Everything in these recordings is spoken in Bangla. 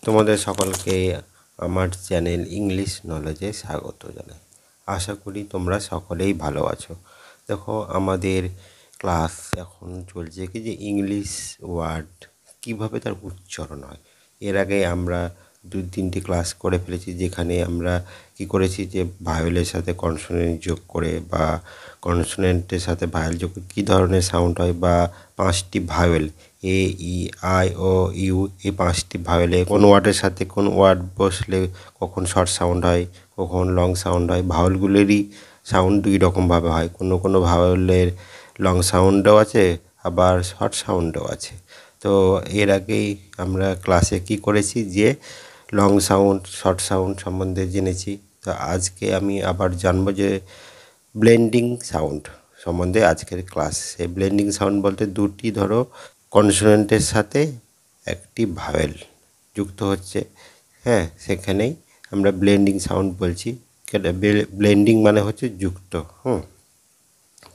তোমাদের সকলকে আমার চ্যানেল ইংলিশ নলেজে স্বাগত জানাই। আশা করি তোমরা সকলেই ভালো আছো। দেখো, আমাদের ক্লাস এখন চলছে কি যে ইংলিশ ওয়ার্ড কিভাবে তার উচ্চারণ হয়। এর আগে আমরা 2-3টি ক্লাস করে ফেলেছি, যেখানে আমরা কি করেছি যে ভায়োলের সাথে কনসোনেন্ট যোগ করে বা কনসোনেন্টের সাথে ভায়োল যোগ করে কী ধরনের সাউন্ড হয়, বা 5টি ভায়োল এ ই আই ও ইউ, এই 5টি ভায়োলে কোন ওয়ার্ডের সাথে কোন ওয়ার্ড বসলে কখন শর্ট সাউন্ড হয়, কখন লং সাউন্ড হয়। ভাওয়েলগুলোরই সাউন্ড 2 রকমভাবে হয়, কোনো ভাওয়েলের লং সাউন্ডও আছে, আবার শর্ট সাউন্ডও আছে। তো এর আগেই আমরা ক্লাসে কি করেছি যে লং সাউন্ড, শর্ট সাউন্ড সম্বন্ধে জেনেছি। তো আজকে আমি আবার জানবো যে ব্লেন্ডিং সাউন্ড সম্বন্ধে আজকের ক্লাস। এই ব্লেন্ডিং সাউন্ড বলতে দুটি ধরো কনসোনেন্টের সাথে একটি ভাওয়েল যুক্ত হচ্ছে, হ্যাঁ, সেখানেই আমরা ব্লেন্ডিং সাউন্ড বলছি। ব্লেন্ডিং মানে হচ্ছে যুক্ত।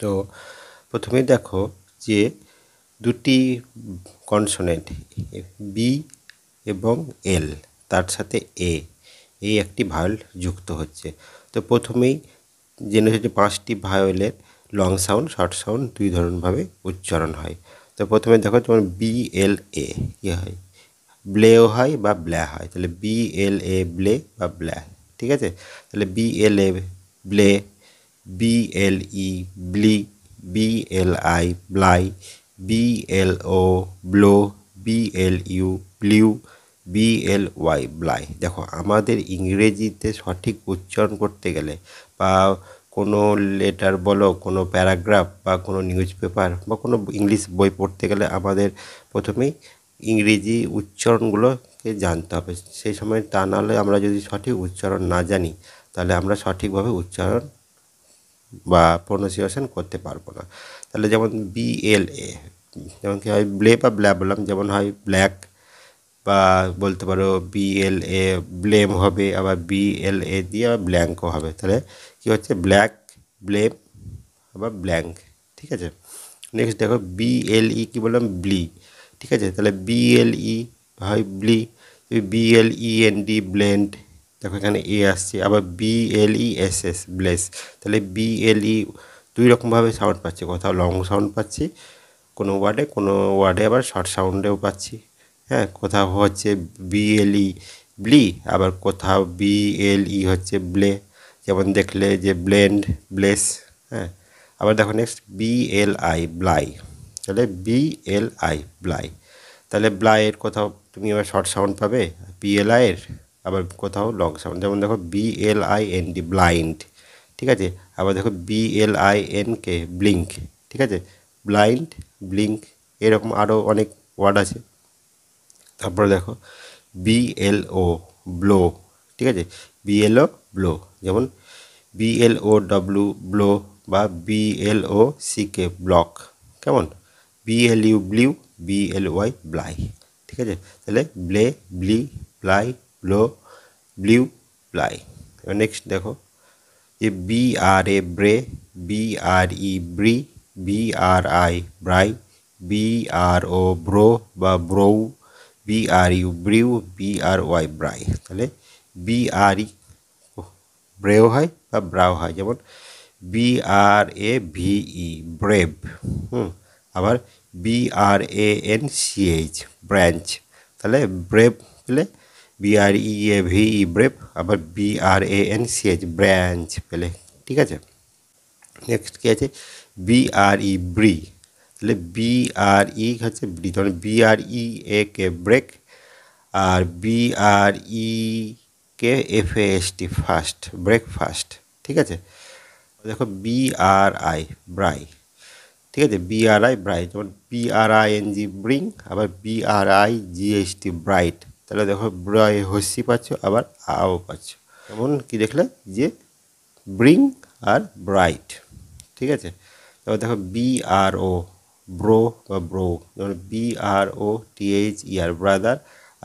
তো প্রথমে দেখো যে দুটি কনসোনেন্ট বি এবং এল, তার সাথে এই একটি ভাওয়েল যুক্ত হচ্ছে। তো প্রথমেই জেনে হচ্ছে 5টি ভাওয়েলের লং সাউন্ড, শর্ট সাউন্ড 2 ধরনভাবে উচ্চারণ হয়। তো প্রথমে দেখো যেমন বি এল এ কী হয়, ব্লেও হয় বা ব্ল্যা হয়। তাহলে বি এল এ ব্লে বা ব্ল্যা, ঠিক আছে। তাহলে বি এল এ ব্লে, বি এল ই ব্লি, বি এল আই ব্লাই, বি এল ও ব্লো, বি এল ইউ ব্লিউ, বি এল ওয়াই ব্লাই। দেখো, আমাদের ইংরেজিতে সঠিক উচ্চারণ করতে গেলে বা কোনো লেটার বলো, কোনো প্যারাগ্রাফ বা কোনো নিউজ পেপার বা কোনো ইংলিশ বই পড়তে গেলে আমাদের প্রথমেই ইংরেজি উচ্চারণগুলোকে জানতে হবে। সেই সময় তা নাহলে আমরা যদি সঠিক উচ্চারণ না জানি, তাহলে আমরা সঠিকভাবে উচ্চারণ বা প্রোনাউন্সিয়েশন করতে পারবো না। তাহলে যেমন বি এল এ, যেমন কি হয় ব্লে বা ব্ল্যা বললাম, যেমন হয় ব্ল্যাক, বা বলতে পারো বি এল এ ব্লেম হবে, আবার বি এল এ দিয়ে আবার ব্ল্যাঙ্কও হবে। তাহলে কী হচ্ছে ব্ল্যাক, ব্লেম, আবার ব্ল্যাঙ্ক, ঠিক আছে। নেক্সট দেখো বি এল ই কী বললাম, ব্লি, ঠিক আছে। তাহলে বি এল ই হয় ব্লি, B L E N D blend, দেখো এখানে এ আসছে, আবার B L E S S bless. তাহলে বি এল ই 2 রকমভাবে সাউন্ড পাচ্ছি, কোথাও লং সাউন্ড পাচ্ছি কোনো ওয়ার্ডে আবার শর্ট সাউন্ডেও পাচ্ছি, হ্যাঁ। কোথাও হচ্ছে বিএলই ব্লি, আবার কোথাও বিএলই হচ্ছে ব্লে, যেমন দেখলে যে ব্লেন্ড, ব্লেস, হ্যাঁ। আবার দেখো নেক্সট বিএলআই ব্লাই, তাহলে বিএলআই ব্লাই, তাহলে ব্লাইয়ের কোথাও তুমি আবার শর্ট সাউন্ড পাবে বিএলআইয়ের, আবার কোথাও লং সাউন্ড, যেমন দেখো বিএলআইএনডি ব্লাইন্ড, ঠিক আছে। আবার দেখো বিএলআইএনকে ব্লিঙ্ক, ঠিক আছে। ব্লাইন্ড, ব্লিঙ্ক, এরকম আরও অনেক ওয়ার্ড আছে। তারপরে দেখো বিএলও ব্লো, ঠিক আছে। বিএলও ব্লো, যেমন বিএলও ডব্লু ব্লো, বা বিএলও সিকে ব্লক, কেমন বিএলইউ ব্লিউ, বিএলওয়াই ব্লাই, ঠিক আছে। তাহলে ব্লে, ব্লি, ব্লাই, ব্লো, ব্লিউ, ব্লাই। এবার নেক্সট দেখো যে বি আর এ ব্রে, বি আর ই ব্রি, বি আর আই ব্রাই, বি আর ও ব্রো বা ব্রৌ, বি আর ইউ ব্রিউ, বি আর ওয়াই ব্রাই। তাহলে বি আর ই ব্রেও হয় বা ব্রাও হয়, যেমন B R A V E brave, আবার B R A N C H branch. তাহলে ব্রেভ পেলে B R E A V E brave, আবার B R A N C H branch পেলে, ঠিক আছে। নেক্সট কী আছে বি আর ই ব্রি, তাহলে বি আর ই হচ্ছে ব্রি, তাহলে B R E A K break, আর B R E K F A S T fast, breakfast, ঠিক আছে। দেখো বি আর আই ব্রাই, ঠিক আছে, বি আর আই ব্রাই, যেমন B R I N G bring, আবার B R I G S T bright. তাহলে দেখো ব্রাই হস্যি পাচ্ছ, আবার আও পাচ্ছ, যেমন কি দেখলে যে ব্রিং আর ব্রাইট, ঠিক আছে। তারপর দেখো বি আর ও ব্রো বা ব্রো, যেমন B R O T H E R brother,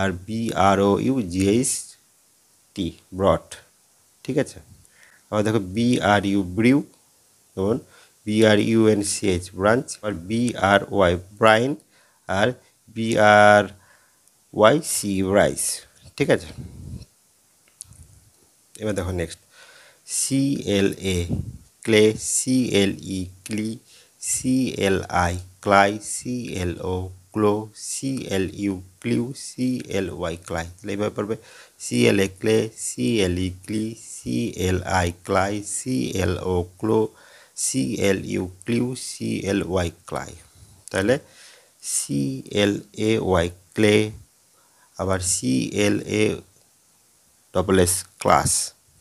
আর B R O U G H T brought, ঠিক আছে। আবার দেখো বি আর ইউ ব্রিউ, যেমন B R U N C H branch, আর বি আর ওয়াই ব্রাইন, আর B R Y C rice, ঠিক আছে। এবার দেখো নেক্সট CLA ক্লে, CLE ক্লি, CLI ক্লাই, CLO ক্লো, CLU ক্লিউ, CLY ক্লাই। তাহলে এইভাবে পড়বে CLA ক্লে, CLE ক্লি, CLI ক্লাই, CLO ক্লো, CLU ক্লিউ, CLY ক্লাই। তাহলে CLAY ক্লে, আবার CLASS ক্লাস,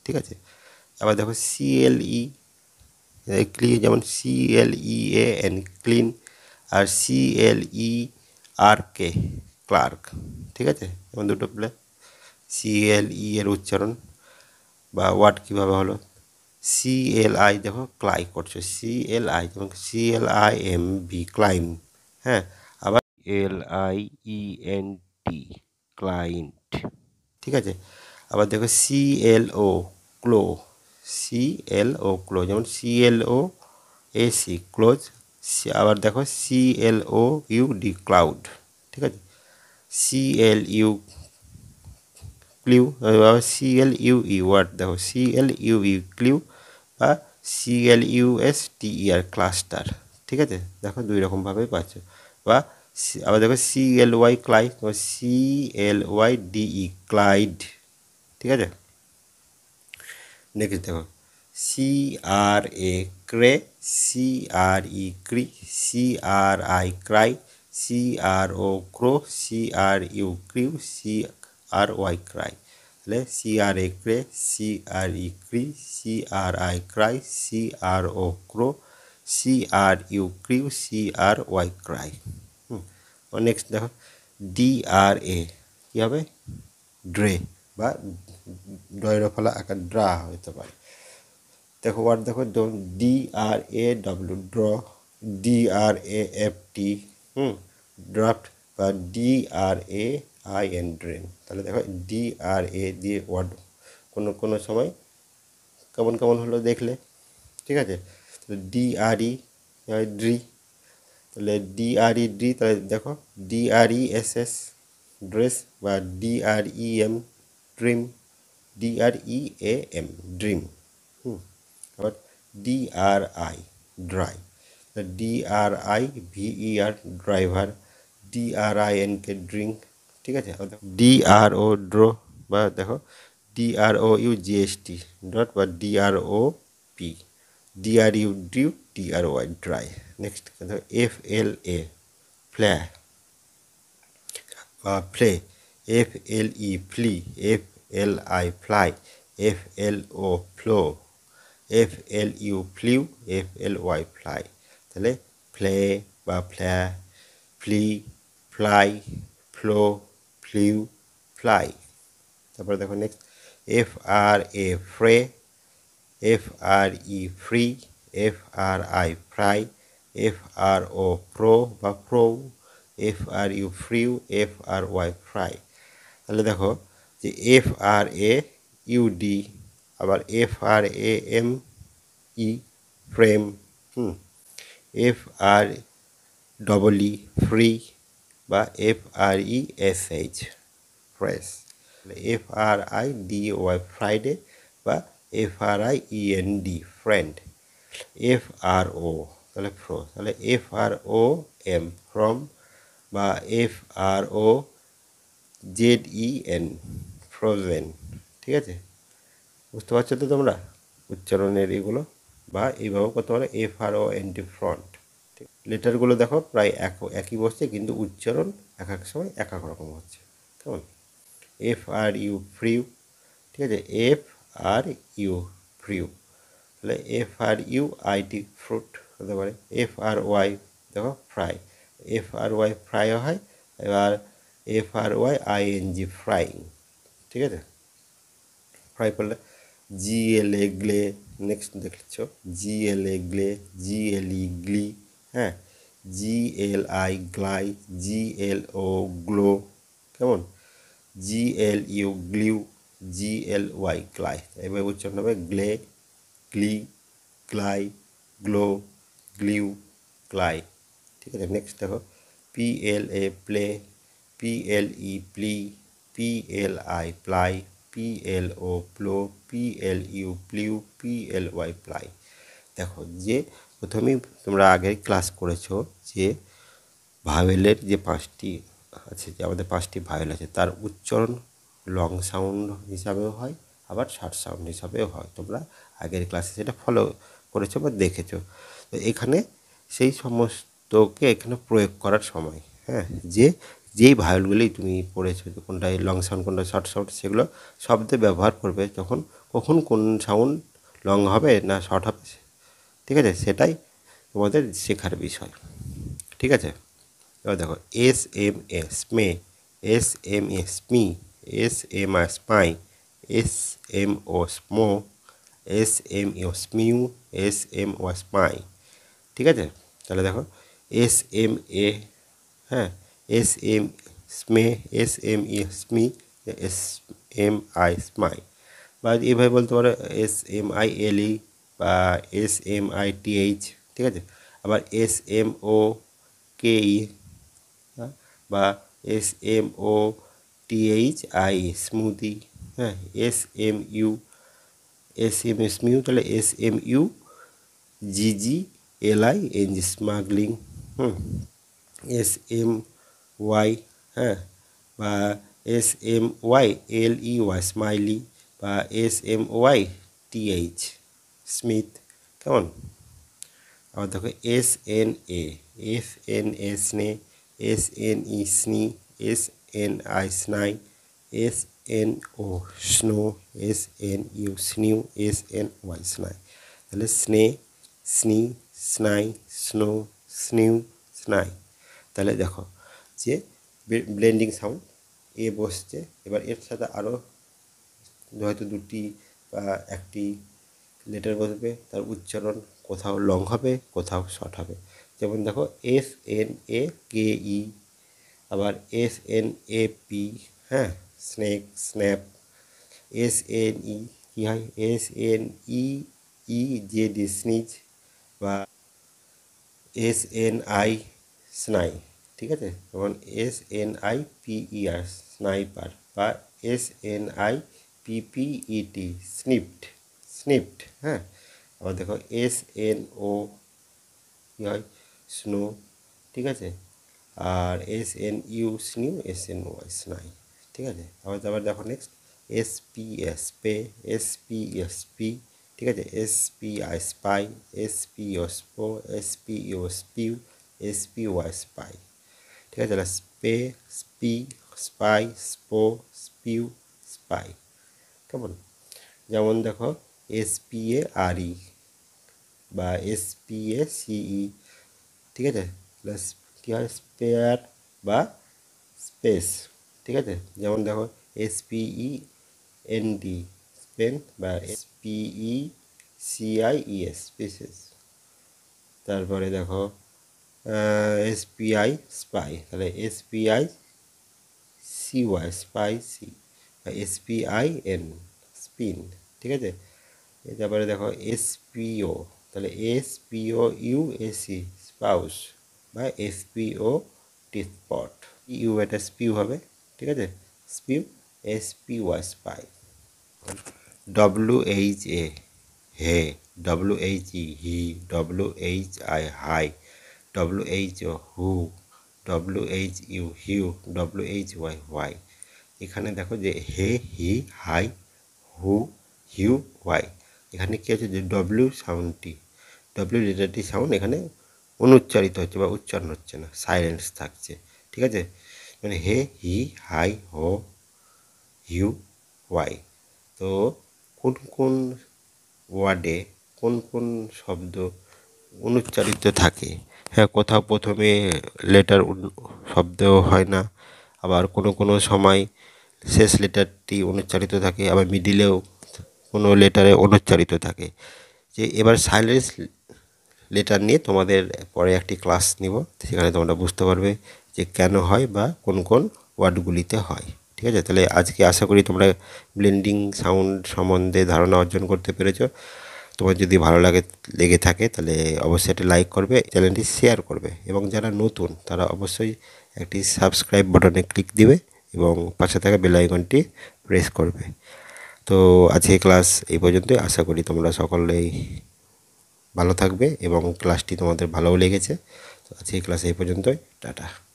ঠিক আছে। আবার দেখো CLE ক্লি, যেমন CLEAN ক্লিন, আর CLERK ক্লার্ক, ঠিক আছে। যেমন দুটো প্লে CLE এর উচ্চারণ বা ওয়ার্ড কীভাবে হলো, CLI দেখো ক্লাই করছো, CLI যেমন CLIMB ক্লাইম, হ্যাঁ। আবার LIENT ক্লাইন্ট, ঠিক আছে। আবার দেখো CLO ক্লো, CLO ক্লো, যেমন CLOAC ক্লোজ। আবার দেখো CLOUD ক্লাউড, ঠিক আছে। CLU ক্লিউ, আবার CLUE ওয়ার্ড দেখো CLUE ক্লিউ বা CLUSTER ক্লাস্টার, ঠিক আছে। দেখো দুই রকমভাবেই পাচ্ছ। বা আবার দেখো CLY ক্লাই, CLYDE ক্লাইড, ঠিক আছে। নেক্সট দেখো CRA Cray, CRE ক্রি, CRI Cry, CRO ক্রো, CRU ক্রিউ, CRY ক্রাই। তাহলে CRA Cray, CRE ক্রি, CRI Cry, CRO ক্রো, CRU crew, CRY Cry. Next দেখো DRA কী হবে, ড্রে বা ডয়ের ফলা আকার ড্রা হতে পারে। দেখো ওয়ার্ড দেখো DRAW ড্র, DRAFT ড্রাফট, বা DRAIN ড্রেন। তাহলে দেখো DRA দিয়ে ওয়ার্ড কোনো সময় কেমন কেমন হলো দেখলে, ঠিক আছে। DRE ড্রি, তাহলে DRE ড্রি, তাহলে দেখো DRESS ড্রেস, বা DREM ড্রিম, DREAM ড্রিম। আবার DRI dry, DRIVER driver, DRINK drink, ঠিক আছে। DRO ড্রো, বা দেখো DROUGST ডট, বা DROP, DRU ডিউ, DRY ড্রাই। নেক্সট দেখো FLA ফ্ল্যা বা ফ্লে, FLE ফ্লি, FLI fly, FLO flow, FLU ফ্লিউ, FLY ফ্লাই। তাহলে ফ্লে বা ফ্ল্যা, ফ্লি, ফ্লাই, ফ্লো, ফ্লিউ, ফ্লাই। তারপরে দেখো নেক্সট FRA ফ্রে, FRE free, FRI fry, FRO ফ্রো বা ফ্রো, FRU ফ্রিউ, FRY ফ্রাই। তাহলে দেখো যে FRAUD, আবার FRAME ফ্রেম, FREE ফ্রি, বা FRESH ফ্রেশ, FRIDOY ফ্রাইডে, বা FRIEND ফ্রেন্ড, FRO তাহলে ফ্রো, তাহলে FROM ফ্রম, বা FROZEN ফ্রোজেন, ঠিক আছে। বুঝতে পারছো তো তোমরা উচ্চারণের এগুলো, বা এইভাবেও করতে পারো FRONT ফ্রন্ট। লেটারগুলো দেখো প্রায় একই বসছে, কিন্তু উচ্চারণ এক এক সময় এক এক রকম হচ্ছে, কেমন। FRU ফ্রিউ, ঠিক আছে, FRU ফ্রিউ, তাহলে FRUIT ফ্রুট হতে পারে। FRY দেখো ফ্রাই, FRY ফ্রাইও হয়, এবার FRYING ফ্রাইং, ঠিক আছে। ফ্রাই করলে GLA গ্লে, নেক্সট দেখছো GLA গ্লে, GLE গ্লি, হ্যাঁ, GLI গ্লাই, GLO গ্লো, কেমন, GLU গ্লিউ, GLY গ্লাই। এবার উচ্চারণ হবে গ্লে, গ্লি, গ্লাই, গ্লো, গ্লিউ, গ্লাই, ঠিক আছে। নেক্সট দেখো PLA play, PLE প্লি, PLI ply, PLO প্লো, PLU প্লিউ, PLY ply. দেখো যে প্রথমেই তোমরা আগের ক্লাস করেছো যে ভাওয়েলের যে 5টি আছে, যে আমাদের 5টি ভাওয়েল আছে তার উচ্চারণ লং সাউন্ড হিসাবেও হয়, আবার শর্ট সাউন্ড হিসাবেও হয়। তোমরা আগের ক্লাসে সেটা ফলো করেছো বা দেখেছো। তো এখানে সেই সমস্তকে এখানে প্রয়োগ করার সময়, হ্যাঁ, যেই ভাওয়েলগুলি তুমি পড়েছো, যে কোনটায় লং সাউন্ড কোনটা শর্ট সাউন্ড, সেগুলো শব্দে ব্যবহার করবে কখন কোন সাউন্ড লং হবে না শর্ট হবে, ঠিক আছে, সেটাই তোমাদের শেখার বিষয়। ঠিক আছে, এবার দেখো SMS স্মে, SMS স্মি, SMI স্মাই, SMO স্মো, SMU স্মিউ, SMO স্মাই। ঠিক আছে, তাহলে দেখো SMA, হ্যাঁ, SM স্মে, SME স্মি, SMI স্মাই। বা এভাবে বলতে পারো SMILE বা SMITH। ঠিক আছে, আবার SMOKE বা SMOTHI স্মুদি, হ্যাঁ, SMU স্মিউ, তাহলে SMUGGLING স্মাগলিং, SMY, হ্যাঁ, বা SMYLEY স্মাইলি, বা SMYTH স্মিথ। কেমন? আবার দেখো SNA, SNA স্নে, SNE স্নি, SNI স্নাই, SNO snow, SNU স্নিউ, SNY স্নাই। তাহলে স্নে, স্নি, স্নাই, স্নো, স্নিউ, স্নাই। তাহলে দেখো যে ব্লেন্ডিং সাউন্ড এ বসছে, এবার এর সাথে আরও হয়তো 2টি বা 1টি লেটার বসবে, তার উচ্চারণ কোথাও লং হবে কোথাও শর্ট হবে। যেমন দেখো SNAKE, আবার SNAP, হ্যাঁ, স্নেক, স্ন্যাপ। SNE কী হয়, SNEEJD স্নিজ, বা SNI স্নাই। ঠিক আছে, যেমন SNIPER স্নাইপার, বা SNIPPET স্নিপড, স্নিপড, হ্যাঁ। আবার দেখো SNO কী হয়, স্নো। ঠিক আছে, আর SNU স্নিউ, SNY স্নাই। ঠিক আছে, আবার দেখো next SPS pay, SPS P. ঠিক আছে, SPI spy, SPO স্পো, SPO স্পিউ, SPY spy. ঠিক আছে, তাহলে স্পে, স্পি, স্পাই, স্পো, স্পিউ, স্পাই। কেমন? যেমন দেখো SPARE বা SPACE। ঠিক আছে, প্লাস কী হয়, স্পেয়ার বা স্পেস। ঠিক আছে, যেমন দেখো SPEND স্পেন, বা SPECIES স্পেসেস। তারপরে দেখো SPI স্পাই, তাহলে SPICY স্পাইসি, বা SPIN স্পিন। ঠিক আছে, তারপরে দেখো SPO, তাহলে SPOUSE স্পাউস, বা SPO টিথপট, ইউ এটা স্পিউ হবে। ঠিক আছে, স্পিউ, SPY spy. WHA hey, WHE he, WHI high, WHO who, WHO Hugh, WHY why. এখানে দেখো যে হে, হি, হাই, হু, হিউ, হোয়াই, এখানে কী হচ্ছে যে ডব্লিউ লেটারটি সাউন্ড এখানে অনুচ্চারিত হচ্ছে বা উচ্চারণ হচ্ছে না, সাইলেন্স থাকছে। ঠিক আছে, মানে হে, হি, হাই, হো, হিউ, হোয়াই। তো কোন কোন ওয়ার্ডে কোন কোন শব্দ অনুচ্চারিত থাকে, হ্যাঁ, কোথাও প্রথমে লেটার শব্দ হয় না, আবার কোনো কোনো সময় শেষ লেটারটি অনুচ্চারিত থাকে, আবার মিডিলেও কোনো লেটারে অনুচ্চারিত থাকে। যে এবার সাইলেন্স লেটার নিয়ে তোমাদের পরে একটি ক্লাস নিব, সেখানে তোমরা বুঝতে পারবে যে কেন হয় বা কোন কোন ওয়ার্ডগুলিতে হয়। ঠিক আছে, তাহলে আজকে আশা করি তোমরা ব্লেন্ডিং সাউন্ড সম্বন্ধে ধারণা অর্জন করতে পেরেছো। তোমার যদি ভালো লেগে থাকে তাহলে অবশ্যই একটি লাইক করবে, চ্যানেলটি শেয়ার করবে, এবং যারা নতুন তারা অবশ্যই একটি সাবস্ক্রাইব বাটনে ক্লিক দিবে এবং পাশে থাকা বেল আইকনটি প্রেস করবে। তো আজকে ক্লাস এই পর্যন্তই। আশা করি তোমরা সকলেই ভালো থাকবে এবং ক্লাসটি তোমাদের ভালোও লেগেছে। তো আজকে ক্লাস এই পর্যন্তই। টাটা।